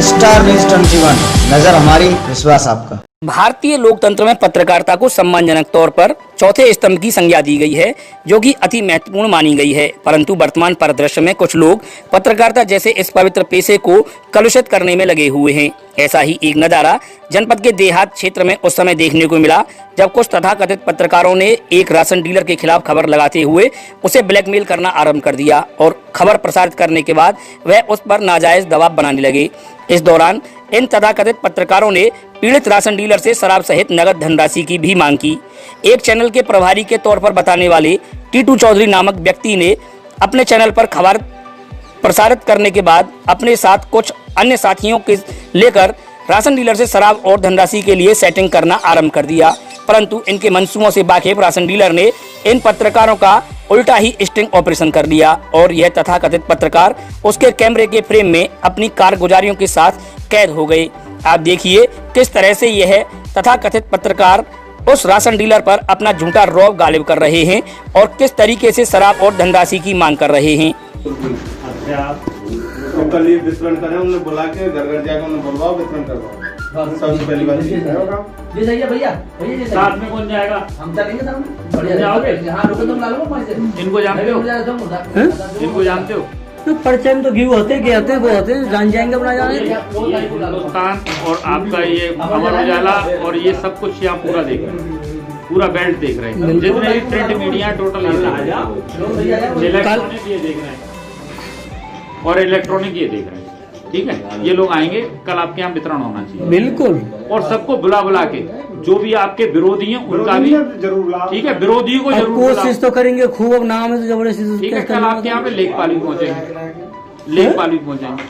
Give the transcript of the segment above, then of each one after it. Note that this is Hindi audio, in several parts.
स्टार न्यूज 21 नजर हमारी, विश्वास आपका। भारतीय लोकतंत्र में पत्रकारिता को सम्मानजनक तौर पर चौथे स्तंभ की संज्ञा दी गई है, जो कि अति महत्वपूर्ण मानी गई है। परंतु वर्तमान परिदृश्य में कुछ लोग पत्रकारिता जैसे इस पवित्र पेशे को कलुषित करने में लगे हुए हैं। ऐसा ही एक नजारा जनपद के देहात क्षेत्र में उस समय देखने को मिला, जब कुछ तथाकथित पत्रकारों ने एक राशन डीलर के खिलाफ खबर लगाते हुए उसे ब्लैकमेल करना आरंभ कर दिया और खबर प्रसारित करने के बाद वह उस पर नाजायज दबाव बनाने लगे। इस दौरान इन तथाकथित पत्रकारों ने पीड़ित राशन डीलर से शराब सहित नगद धनराशि की भी मांग की। एक चैनल के प्रभारी के तौर पर बताने वाले टीटू चौधरी नामक व्यक्ति ने अपने चैनल पर खबर प्रसारित करने के बाद अपने साथ कुछ अन्य साथियों के लेकर राशन डीलर से शराब और धनराशि के लिए सेटिंग करना आरंभ कर दिया। परंतु इनके मंसूबों से वाकिफ राशन डीलर ने इन पत्रकारों का उल्टा ही स्टिंग ऑपरेशन कर दिया और यह तथाकथित पत्रकार उसके कैमरे के फ्रेम में अपनी कारगुजारियों के साथ कैद हो गए। आप देखिए किस तरह से यह तथाकथित पत्रकार उस राशन डीलर पर अपना झूठा रौब गालिब कर रहे हैं और किस तरीके से शराब और धनराशि की मांग कर रहे हैं। तो कल ही वितरण करें, उन्होंने बुला के घर घर जाकर उन्हें बुलवाओ, वितरण करवाओ। सबसे पहली बात ये सही है भैया, साथ में कौन जाएगा? हम चलेंगे साथ में। जाओगे? हाँ रुको, तुम ला लो पैसे। इनको जानते हो? इनको जानते हो? तो परिचय में तो घी होते गए वो होते जान जाएंगे अपना जाने। हिंदुस्तान और आपका ये अमर उजाला और ये सब कुछ यहाँ पूरा देख रहे हैं, पूरा बेल्ट देख रहे हैं, जितने भी प्रिंट मीडिया टोटल ये इलेक्ट्रॉनिक ये देख रहे हैं और इलेक्ट्रॉनिक ये देख रहे हैं। ठीक है, ये लोग आएंगे, कल आपके यहाँ वितरण होना चाहिए बिल्कुल, और सबको बुला बुला के जो भी आपके विरोधी हैं उनका भी जरूर, ठीक है, विरोधी को जरूर कोशिश तो करेंगे खूब। अब नाम है तो जबरदस्ती। ठीक है, कल आपके यहाँ पे लेखपाली पहुंचेंगे, लेखपाली पहुंचेंगे।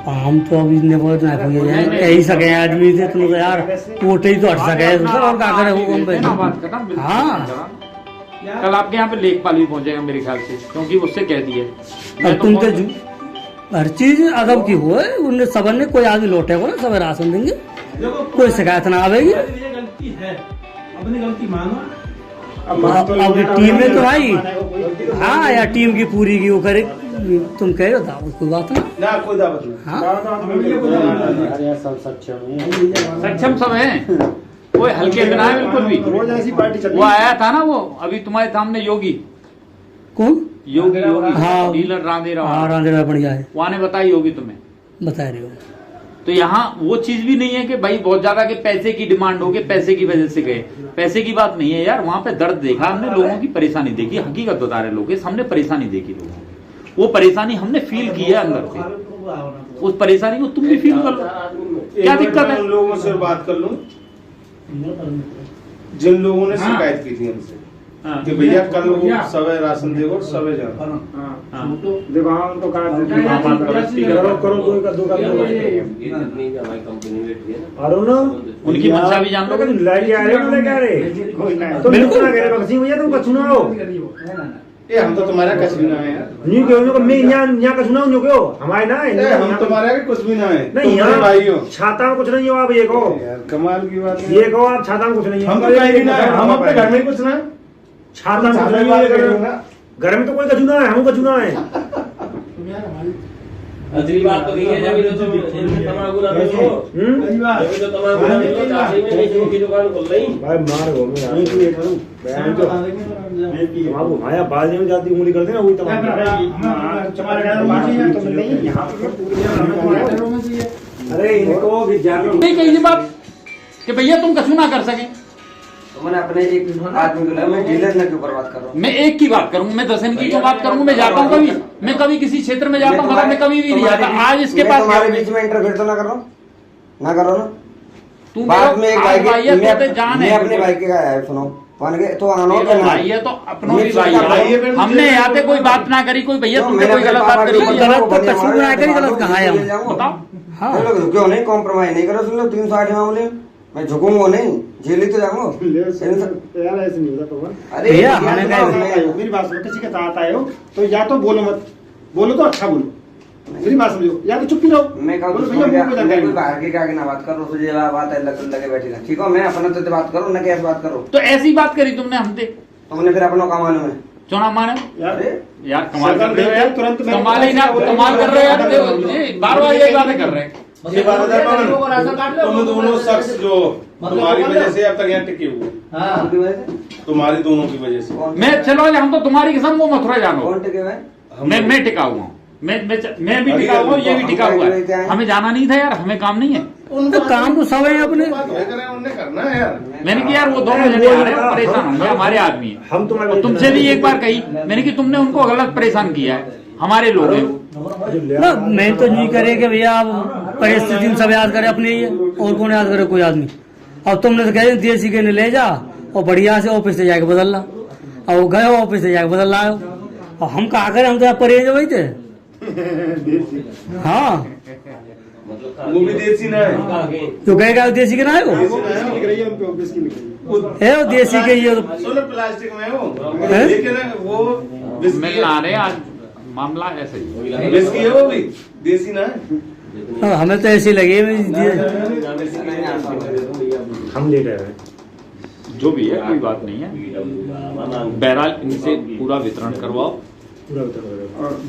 हम तो अभी कह सके आदमी से, तुम तो यार कोटे ही तो हट सके और क्या करे। हाँ, कल आपके यहाँ पे लेखपाली पहुंचेगा मेरे ख्याल से, क्योंकि उससे कह दिए तुम तो हर चीज अदब की हो उनने सबन ने कोई आगे लौटे को ना सब राशन देंगे, कोई शिकायत ना आवेगी। गलती है, अपनी गलती मानो। अब टीम में तो भाई, हाँ यार टीम की पूरी की वो करे, तुम कह रहे हो कोई बात ना, कोई दावत नहीं। सक्षम सब है, कोई हल्के बिना है बिल्कुल भी। रोज ऐसी पार्टी चल रही है। वो आया था ना, वो अभी तुम्हारे सामने योगी, कौन योगी? हाँ, डीलर रांदेरा। हाँ, रांदेरा बढ़िया है, वहाँ ने बताई होगी तुम्हें, बता रहे हो। तो यहाँ वो चीज भी नहीं है कि भाई बहुत ज्यादा के पैसे की डिमांड हो, पैसे की वजह से गए, पैसे की बात नहीं है यार। वहाँ पे दर्द देखा हमने, लोगों की परेशानी देखी, हकीकत बता रहे लोग, हमने परेशानी देखी लोगों की, वो परेशानी हमने फील की है अंदर से, उस परेशानी को तुम भी फील कर लो। क्या दिक्कत है? लोगों से बात कर लूं, जिन लोगों ने शिकायत की थी हमसे कि भैया कल वो सवे राशन देगो, सवे जाओ दिवान तो काट देते करो उनकी मंशा भी जान लो। लेके आ रहे हो, लेके आ रहे बिल्कुल भैया, तुम कछु ना हो ये, हम तो तुम्हारा कुछ भी ना है नहीं क्यों, मैं यहाँ कछु ना हूँ क्यों, हमारे ना है, हम तुम्हारा कुछ भी ना है, नहीं यहाँ भाई हो, छाता में कुछ नहीं हो आप, ये कहो कमाल की बात, ये कहो आप छाता में कुछ नहीं हो, हम तो कहीं भी ना है, हम अपने घर में कुछ ना, छाता में कुछ नहीं है, घर में तो कोई कछु ना है, हम कछु ना है। अगली बात तो नहीं है, जब तो तमाकू ना बेचो, जब तो तमाकू ना बेचो, चाची में नहीं की दुकान खोल रही भाई, मार गो मैं नहीं की करूं बहन तो बाबू माया बाजी में जाती उंगली करते ना, वही तमाकू हमारे बाजी तो नहीं यहां पे पूरी। अरे इनको भी जानो नहीं कही बात कि भैया तुम कछु ना कर सके, मैंने अपने एक आदमी को, मैं डीलर ने क्यों बात कर रहा हूँ, मैं एक की बात करूंगा, मैं 10 की क्यों बात करूंगा? मैं जाता हूँ कभी, मैं कभी किसी क्षेत्र में जाता हूँ, मतलब मैं कभी भी नहीं जाता। आज इसके पास तुम्हारे बीच में इंटरफेयर तो ना कर रहा हूँ, ना करो ना। तुम बाद में एक भाई मैं अपने भाई के आया सुनो मान के तो आनो भाई है तो अपनों भी भाई है, हमने यहाँ पे कोई बात ना करी, कोई भैया तुमने कोई गलत बात करी, गलत कहा है बताओ। हाँ क्यों नहीं कॉम्प्रोमाइज नहीं करो, सुन लो 360 मामले मैं झुकूंगा नहीं, जेल ही तो जाऊंगा यार, ऐसे नहीं होता तो। अरे मेरी बात सुनो, किसी के साथ आए हो तो या तो बोलो मत, बोलो तो अच्छा बोलो, मेरी बात समझो, या तो चुप ही रहो। मैं कोई बाहर के आगे ना बात करो, तुझे बात है लगे बैठेगा, ठीक हो, मैं अपना तो बात करूँ ना, कैसे बात करो, तो ऐसी बात करी तुमने हमसे, तुमने फिर अपना काम मालूम है, चुनाव माने अरे यार कमाल कर रहे हो यार, तुरंत मैं- कमाल ही ना, कमाल कर रहे हो यार, देखो, बार-बार यही बातें कर रहे हैं। ये बात है तुम दोनों शख्स जो तुम्हारी वजह से अब तक यहाँ टिके हुए, उनकी वजह से तुम्हारी दोनों की वजह से। मैं चलो हम तो तुम्हारी कसम वो मथुरा जानो, कौन टिके हुए? मैं टिका हुआ हूँ, मैं भी टिका हुआ हूँ, ये भी टिका हुआ है। हमें जाना नहीं था यार, हमें काम नहीं है। तो काम तो सब है अपने। उन्हें करना है यार। मैंने कि यार वो दोनों जने आ रहे हैं, परेशान होंगे, हमारे आदमी है। हम तुम्हारे तुमसे भी एक बार कही मैंने कि तुमने उनको गलत परेशान किया है, हमारे लोग हैं। ना मैं तो नहीं करे कि भैया आप परिस्थिति में सब याद करे अपने ही, और कौन याद करे कोई आदमी। और तुमने तो कहे देसी के ने ले जा और बढ़िया से ऑफिस से जाके बदल ला, और वो गए ऑफिस से जाके बदल लाओ। और हम कहा करें, हम तो यहाँ परहेज वही थे। हाँ वो भी देसी ना है, तो कहेगा देसी के ना है वो, है वो देसी के ये तो। सोलर प्लास्टिक में हो, हैं? लेकिन वो विस्की मिल आ रहे हैं आज, मामला ऐसा ही है। विस्की है वो भी देसी ना है। हाँ, हमें तो ऐसे लगे हम ले रहे हैं जो भी है कोई बात नहीं है, बहरहाल इनसे पूरा वितरण करवाओ,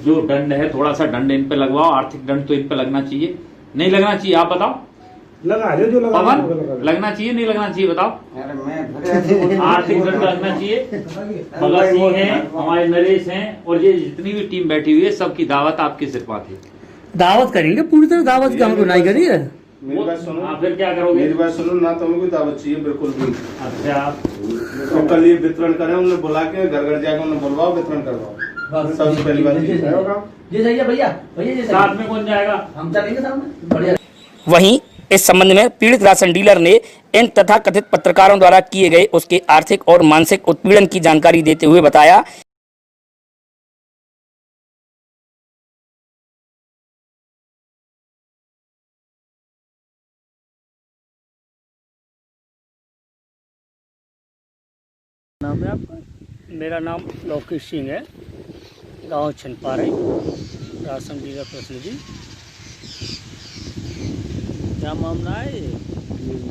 जो दंड है थोड़ा सा दंड इन पे लगवाओ, आर्थिक दंड तो इन पे लगना चाहिए, नहीं लगना चाहिए आप बताओ। लगा दे जो लगा पवन लगना चाहिए नहीं लगना चाहिए बताओ। अरे मैं फिर ऐसे बोल- आर्थिक दंड लगना चाहिए। भगत सिंह हैं, हमारे नरेश हैं, और ये जितनी भी टीम बैठी हुई है सबकी दावत आपके सिर पर थी। दावत करेंगे पूरी तरह, दावत की हमको नहीं करी है। मेरी बात सुनो, हाँ, फिर क्या करोगे? मेरी बात सुनो ना, तो हमें कोई दावत चाहिए बिल्कुल भी। अच्छा तो कल ये वितरण करें, उन्हें बुला के घर घर जाकर उन्हें बुलवाओ, वितरण करवाओ। सबसे पहली बात ये है होगा। जी सही है भैया, भैया जी साथ में कौन जाएगा? हम चलेंगे सामने, बढ़िया। वहीं इस संबंध में पीड़ित राशन डीलर ने इन तथाकथित पत्रकारों द्वारा किए गए उसके आर्थिक और मानसिक उत्पीड़न की जानकारी देते हुए बताया नाम है आपका? मेरा नाम लोकेश सिंह है, गांव छनपारे, राशन डीलर प्रतिनिधि। क्या मामला है ये?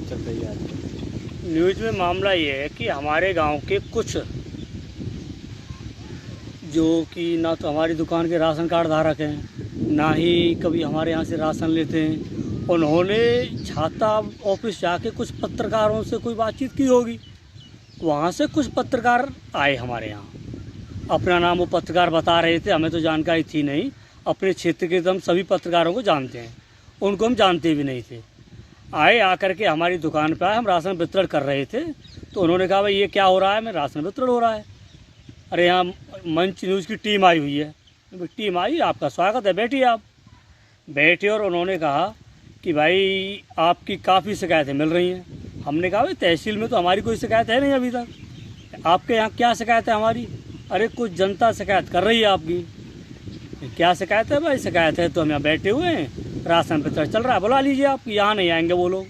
चल रही है न्यूज़ में। मामला ये है कि हमारे गांव के कुछ जो कि ना तो हमारी दुकान के राशन कार्ड धारक हैं, ना ही कभी हमारे यहाँ से राशन लेते हैं, उन्होंने छाता ऑफिस जाके कुछ पत्रकारों से कोई बातचीत की होगी। वहाँ से कुछ पत्रकार आए हमारे यहाँ, अपना नाम वो पत्रकार बता रहे थे, हमें तो जानकारी थी नहीं। अपने क्षेत्र के तो हम सभी पत्रकारों को जानते हैं, उनको हम जानते भी नहीं थे। आए, आकर के हमारी दुकान पे आए, हम राशन वितरण कर रहे थे, तो उन्होंने कहा भाई ये क्या हो रहा है? मैं राशन वितरण हो रहा है। अरे यहाँ मंच न्यूज़ की टीम आई हुई है। टीम आई, आपका स्वागत है, बैठिए। आप बैठे और उन्होंने कहा कि भाई आपकी काफ़ी शिकायतें मिल रही हैं। हमने कहा भाई तहसील में तो हमारी कोई शिकायत है नहीं अभी तक, आपके यहाँ क्या शिकायत है हमारी? अरे कुछ जनता शिकायत कर रही है आपकी। क्या शिकायत है भाई? शिकायत है तो हम यहाँ बैठे हुए हैं, राशन वितरण चल रहा है, बुला लीजिए आप। यहाँ नहीं आएंगे वो लोग,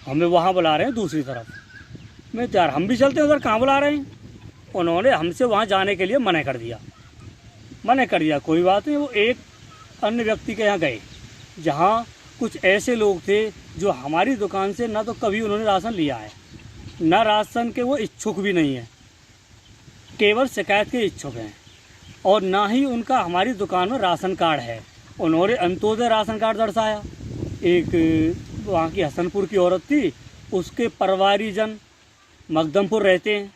हमें वहाँ बुला रहे हैं दूसरी तरफ। मैं यार हम भी चलते हैं उधर, कहाँ बुला रहे हैं? उन्होंने हमसे वहाँ जाने के लिए मना कर दिया। कोई बात नहीं, वो एक अन्य व्यक्ति के यहाँ गए, जहाँ कुछ ऐसे लोग थे जो हमारी दुकान से ना तो कभी उन्होंने राशन लिया है, ना राशन के वो इच्छुक भी नहीं है, केवल शिकायत के इच्छुक हैं, और ना ही उनका हमारी दुकान में राशन कार्ड है। उन्होंने अंत्योदय राशन कार्ड दर्शाया। एक वहाँ की हसनपुर की औरत थी, उसके परिवारीजन मकदमपुर रहते हैं,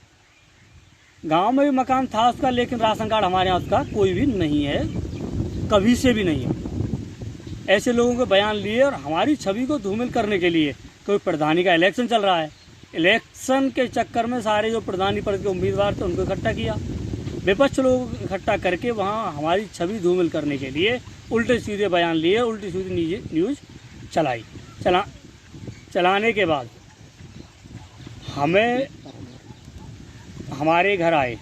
गांव में भी मकान था उसका, लेकिन राशन कार्ड हमारे यहाँ उसका कोई भी नहीं है, कभी से भी नहीं है। ऐसे लोगों के बयान लिए और हमारी छवि को धूमिल करने के लिए, कोई प्रधानी का इलेक्शन चल रहा है, इलेक्शन के चक्कर में सारे जो प्रधानी पद के उम्मीदवार थे उनको इकट्ठा किया, विपक्ष लोग इकट्ठा करके वहाँ हमारी छवि धूमिल करने के लिए उल्टे सीधे बयान लिए, उल्टी सीधी न्यूज़ चलाने के बाद हमें हमारे घर आए,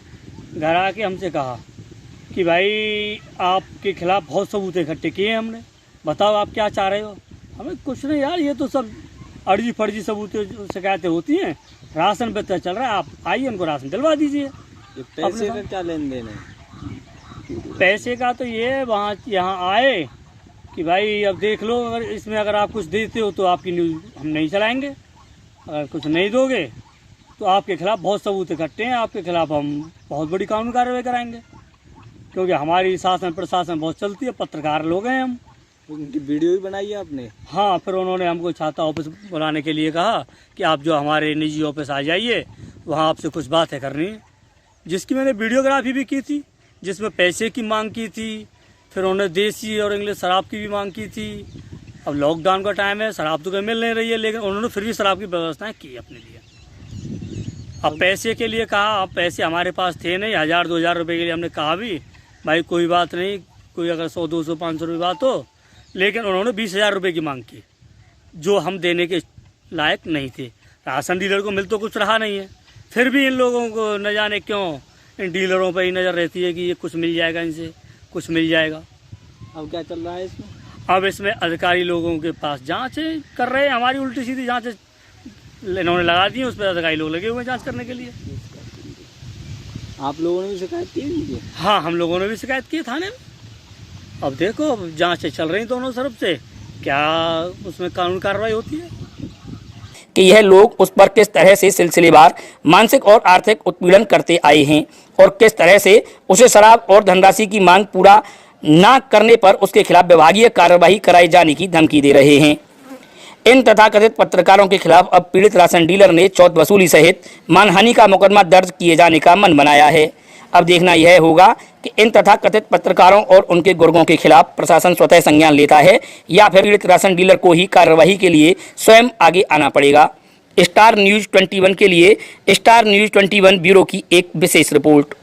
घर आके हमसे कहा कि भाई आपके खिलाफ़ बहुत सबूत इकट्ठे किए हैं हमने, बताओ आप क्या चाह रहे हो? हमें कुछ नहीं यार, ये तो सब अर्जी फर्जी सबूत शिकायतें होती हैं, राशन वितरण चल रहा है, आप आइए उनको राशन दिलवा दीजिए। पैसे का क्या लेन देन है? पैसे का तो ये वहाँ यहाँ आए कि भाई अब देख लो, अगर आप कुछ देते हो तो आपकी न्यूज़ हम नहीं चलाएंगे, अगर कुछ नहीं दोगे तो आपके खिलाफ बहुत सबूत इकट्ठे हैं, आपके खिलाफ हम बहुत बड़ी कानूनी कार्रवाई कराएंगे, क्योंकि हमारी शासन प्रशासन बहुत चलती है, पत्रकार लोग हैं हम। उनकी वीडियो भी बनाई है आपने? हाँ, फिर उन्होंने हमको छाता ऑफिस बुलाने के लिए कहा कि आप जो हमारे निजी ऑफिस आ जाइए, वहाँ आपसे कुछ बातें करनी है, जिसकी मैंने वीडियोग्राफी भी की थी, जिसमें पैसे की मांग की थी, फिर उन्होंने देसी और इंग्लिश शराब की भी मांग की थी। अब लॉकडाउन का टाइम है, शराब तो कहीं मिल नहीं रही है, लेकिन उन्होंने फिर भी शराब की व्यवस्थाएं की अपने लिए। अब पैसे के लिए कहा, अब पैसे हमारे पास थे नहीं, 1000-2000 रुपये के लिए हमने कहा भी भाई कोई बात नहीं, कोई अगर 100, 200, 500 रुपये बात हो, लेकिन उन्होंने 20,000 रुपये की मांग की, जो हम देने के लायक नहीं थे। राशन डीलर को मिल तो कुछ रहा नहीं है, फिर भी इन लोगों को न जाने क्यों इन डीलरों पर ही नज़र रहती है कि ये कुछ मिल जाएगा, इनसे कुछ मिल जाएगा। अब क्या चल रहा है इसमें? अब इसमें अधिकारी लोगों के पास जांच कर रहे हैं, हमारी उल्टी सीधी जांच इन्होंने लगा दी है, उस पर अधिकारी लोग लगे हुए हैं जांच करने के लिए। आप लोगों ने भी शिकायत की है? हाँ, हम लोगों ने भी शिकायत की थाने में। अब देखो, अब जांचें चल रही दोनों तरफ से, क्या उसमें कानूनी कार्रवाई होती है कि यह लोग उस पर किस तरह से सिलसिलेवार मानसिक और आर्थिक उत्पीड़न करते आए हैं और किस तरह से उसे शराब और धनराशि की मांग पूरा न करने पर उसके खिलाफ विभागीय कार्रवाई कराए जाने की धमकी दे रहे हैं। इन तथाकथित पत्रकारों के खिलाफ अब पीड़ित राशन डीलर ने चौथ वसूली सहित मानहानि का मुकदमा दर्ज किए जाने का मन बनाया है। अब देखना यह होगा कि इन तथाकथित पत्रकारों और उनके गुर्गों के खिलाफ प्रशासन स्वतः संज्ञान लेता है या फिर पीड़ित राशन डीलर को ही कार्रवाई के लिए स्वयं आगे आना पड़ेगा। स्टार न्यूज़ 21 के लिए स्टार न्यूज़ 21 ब्यूरो की एक विशेष रिपोर्ट।